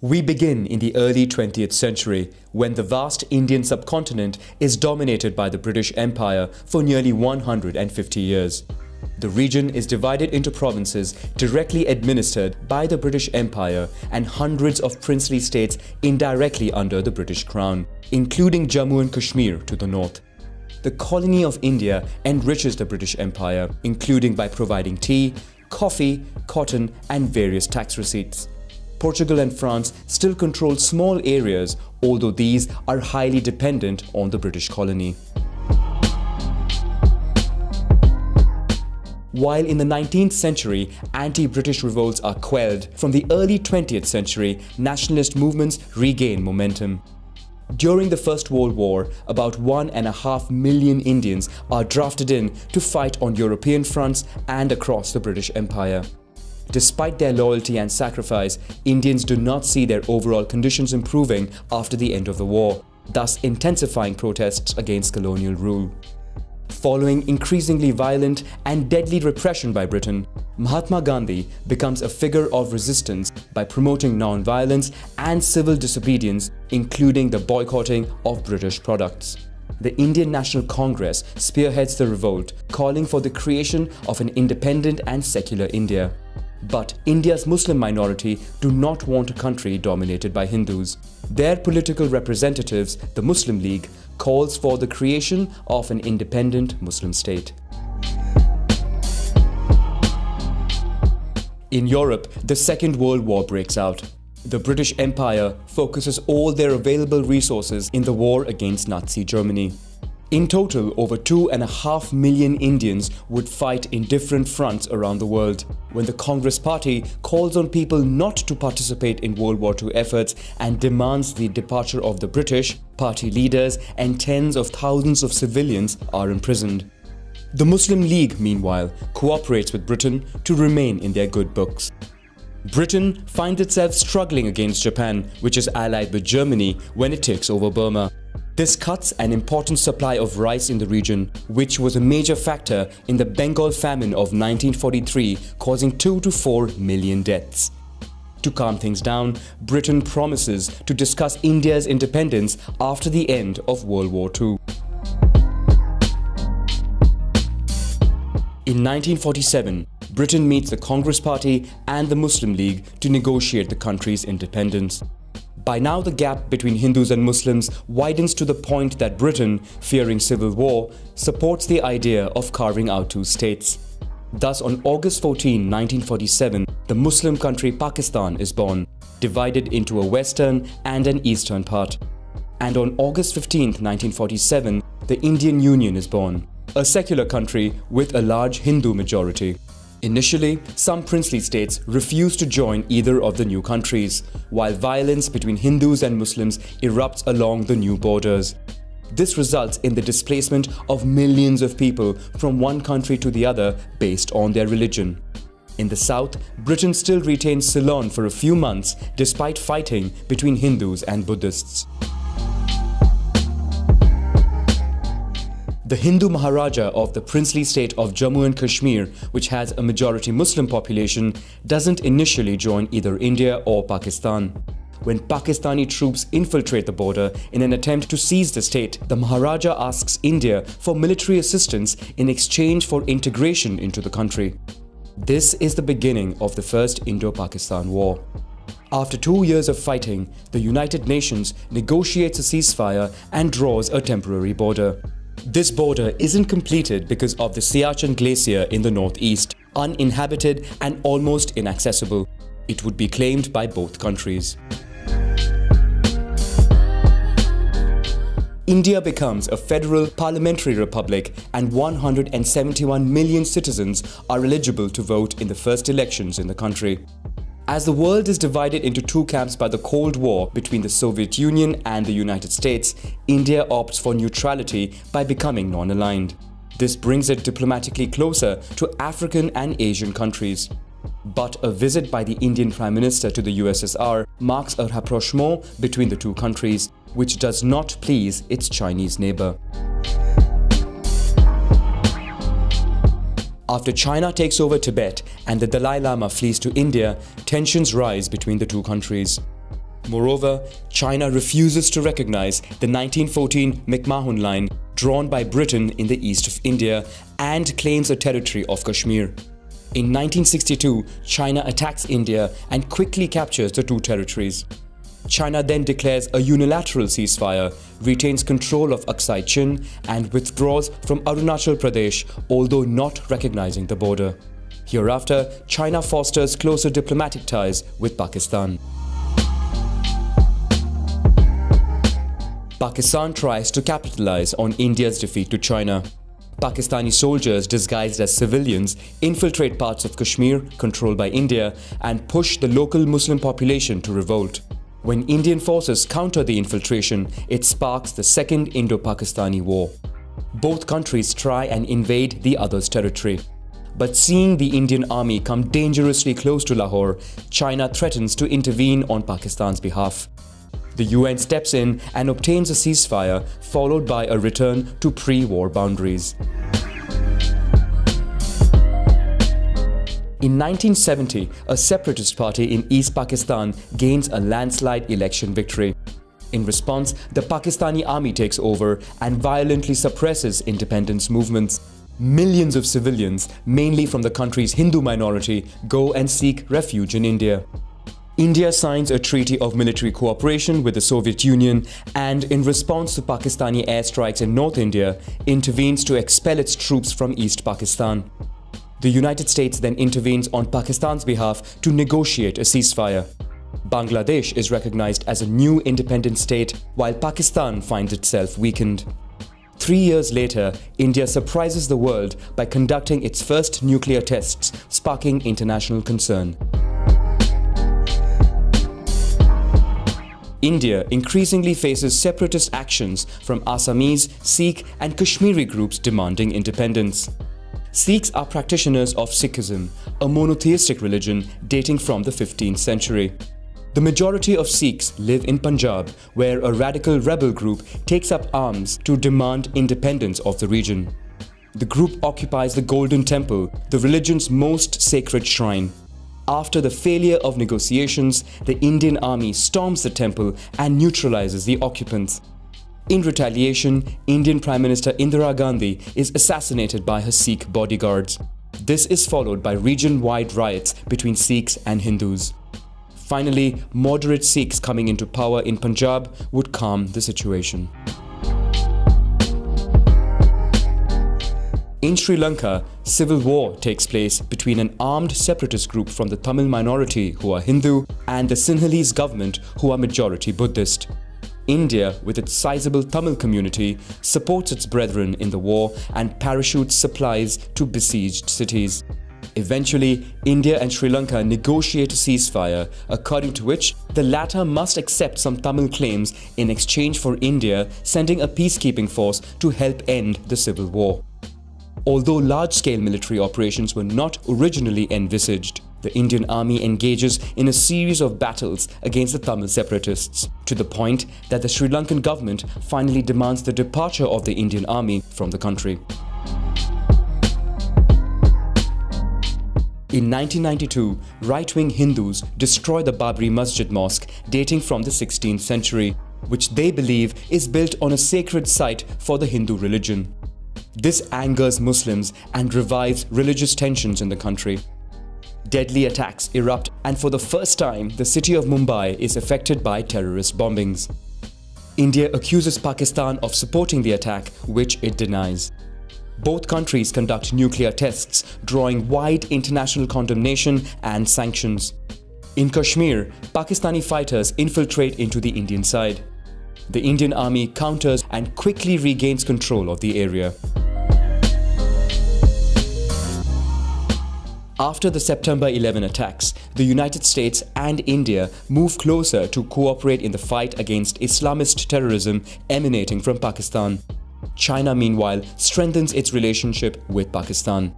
We begin in the early 20th century, when the vast Indian subcontinent is dominated by the British Empire for nearly 150 years. The region is divided into provinces directly administered by the British Empire and hundreds of princely states indirectly under the British Crown, including Jammu and Kashmir to the north. The colony of India enriches the British Empire, including by providing tea, coffee, cotton, and various tax receipts. Portugal and France still control small areas, although these are highly dependent on the British colony. While in the 19th century, anti-British revolts are quelled, from the early 20th century, nationalist movements regain momentum. During the First World War, about 1.5 million Indians are drafted in to fight on European fronts and across the British Empire. Despite their loyalty and sacrifice, Indians do not see their overall conditions improving after the end of the war, thus intensifying protests against colonial rule. Following increasingly violent and deadly repression by Britain, Mahatma Gandhi becomes a figure of resistance by promoting non-violence and civil disobedience, including the boycotting of British products. The Indian National Congress spearheads the revolt, calling for the creation of an independent and secular India. But India's Muslim minority do not want a country dominated by Hindus. Their political representatives, the Muslim League, calls for the creation of an independent Muslim state. In Europe, the Second World War breaks out. The British Empire focuses all their available resources in the war against Nazi Germany. In total, over 2.5 million Indians would fight in different fronts around the world. When the Congress Party calls on people not to participate in World War II efforts and demands the departure of the British, party leaders and tens of thousands of civilians are imprisoned. The Muslim League, meanwhile, cooperates with Britain to remain in their good books. Britain finds itself struggling against Japan, which is allied with Germany, when it takes over Burma. This cuts an important supply of rice in the region, which was a major factor in the Bengal famine of 1943, causing 2 to 4 million deaths. To calm things down, Britain promises to discuss India's independence after the end of World War II. In 1947, Britain meets the Congress Party and the Muslim League to negotiate the country's independence. By now, the gap between Hindus and Muslims widens to the point that Britain, fearing civil war, supports the idea of carving out two states. Thus, on August 14, 1947, the Muslim country Pakistan is born, divided into a western and an eastern part. And on August 15, 1947, the Indian Union is born, a secular country with a large Hindu majority. Initially, some princely states refused to join either of the new countries, while violence between Hindus and Muslims erupts along the new borders. This results in the displacement of millions of people from one country to the other based on their religion. In the south, Britain still retains Ceylon for a few months despite fighting between Hindus and Buddhists. The Hindu Maharaja of the princely state of Jammu and Kashmir, which has a majority Muslim population, doesn't initially join either India or Pakistan. When Pakistani troops infiltrate the border in an attempt to seize the state, the Maharaja asks India for military assistance in exchange for integration into the country. This is the beginning of the First Indo-Pakistan War. After 2 years of fighting, the United Nations negotiates a ceasefire and draws a temporary border. This border isn't completed because of the Siachen Glacier in the northeast, uninhabited and almost inaccessible. It would be claimed by both countries. India becomes a federal parliamentary republic and 171 million citizens are eligible to vote in the first elections in the country. As the world is divided into two camps by the Cold War between the Soviet Union and the United States, India opts for neutrality by becoming non-aligned. This brings it diplomatically closer to African and Asian countries. But a visit by the Indian Prime Minister to the USSR marks a rapprochement between the two countries, which does not please its Chinese neighbor. After China takes over Tibet and the Dalai Lama flees to India, tensions rise between the two countries. Moreover, China refuses to recognize the 1914 McMahon Line drawn by Britain in the east of India and claims a territory of Kashmir. In 1962, China attacks India and quickly captures the two territories. China then declares a unilateral ceasefire, retains control of Aksai Chin and withdraws from Arunachal Pradesh, although not recognizing the border. Hereafter, China fosters closer diplomatic ties with Pakistan. Pakistan tries to capitalize on India's defeat to China. Pakistani soldiers disguised as civilians infiltrate parts of Kashmir controlled by India and push the local Muslim population to revolt. When Indian forces counter the infiltration, it sparks the Second Indo-Pakistani War. Both countries try and invade the other's territory. But seeing the Indian army come dangerously close to Lahore, China threatens to intervene on Pakistan's behalf. The UN steps in and obtains a ceasefire, followed by a return to pre-war boundaries. In 1970, a separatist party in East Pakistan gains a landslide election victory. In response, the Pakistani army takes over and violently suppresses independence movements. Millions of civilians, mainly from the country's Hindu minority, go and seek refuge in India. India signs a treaty of military cooperation with the Soviet Union and, in response to Pakistani airstrikes in North India, intervenes to expel its troops from East Pakistan. The United States then intervenes on Pakistan's behalf to negotiate a ceasefire. Bangladesh is recognized as a new independent state, while Pakistan finds itself weakened. 3 years later, India surprises the world by conducting its first nuclear tests, sparking international concern. India increasingly faces separatist actions from Assamese, Sikh and Kashmiri groups demanding independence. Sikhs are practitioners of Sikhism, a monotheistic religion dating from the 15th century. The majority of Sikhs live in Punjab, where a radical rebel group takes up arms to demand independence of the region. The group occupies the Golden Temple, the religion's most sacred shrine. After the failure of negotiations, the Indian army storms the temple and neutralizes the occupants. In retaliation, Indian Prime Minister Indira Gandhi is assassinated by her Sikh bodyguards. This is followed by region-wide riots between Sikhs and Hindus. Finally, moderate Sikhs coming into power in Punjab would calm the situation. In Sri Lanka, civil war takes place between an armed separatist group from the Tamil minority who are Hindu and the Sinhalese government who are majority Buddhist. India, with its sizable Tamil community, supports its brethren in the war and parachutes supplies to besieged cities. Eventually, India and Sri Lanka negotiate a ceasefire, according to which the latter must accept some Tamil claims in exchange for India sending a peacekeeping force to help end the civil war. Although large-scale military operations were not originally envisaged, the Indian army engages in a series of battles against the Tamil separatists, to the point that the Sri Lankan government finally demands the departure of the Indian army from the country. In 1992, right-wing Hindus destroy the Babri Masjid mosque dating from the 16th century, which they believe is built on a sacred site for the Hindu religion. This angers Muslims and revives religious tensions in the country. Deadly attacks erupt, and for the first time, the city of Mumbai is affected by terrorist bombings. India accuses Pakistan of supporting the attack, which it denies. Both countries conduct nuclear tests, drawing wide international condemnation and sanctions. In Kashmir, Pakistani fighters infiltrate into the Indian side. The Indian army counters and quickly regains control of the area. After the September 11 attacks, the United States and India move closer to cooperate in the fight against Islamist terrorism emanating from Pakistan. China, meanwhile, strengthens its relationship with Pakistan.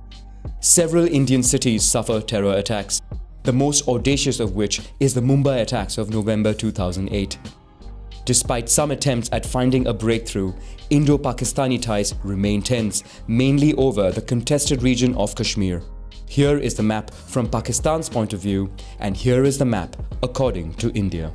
Several Indian cities suffer terror attacks, the most audacious of which is the Mumbai attacks of November 2008. Despite some attempts at finding a breakthrough, Indo-Pakistani ties remain tense, mainly over the contested region of Kashmir. Here is the map from Pakistan's point of view, and here is the map according to India.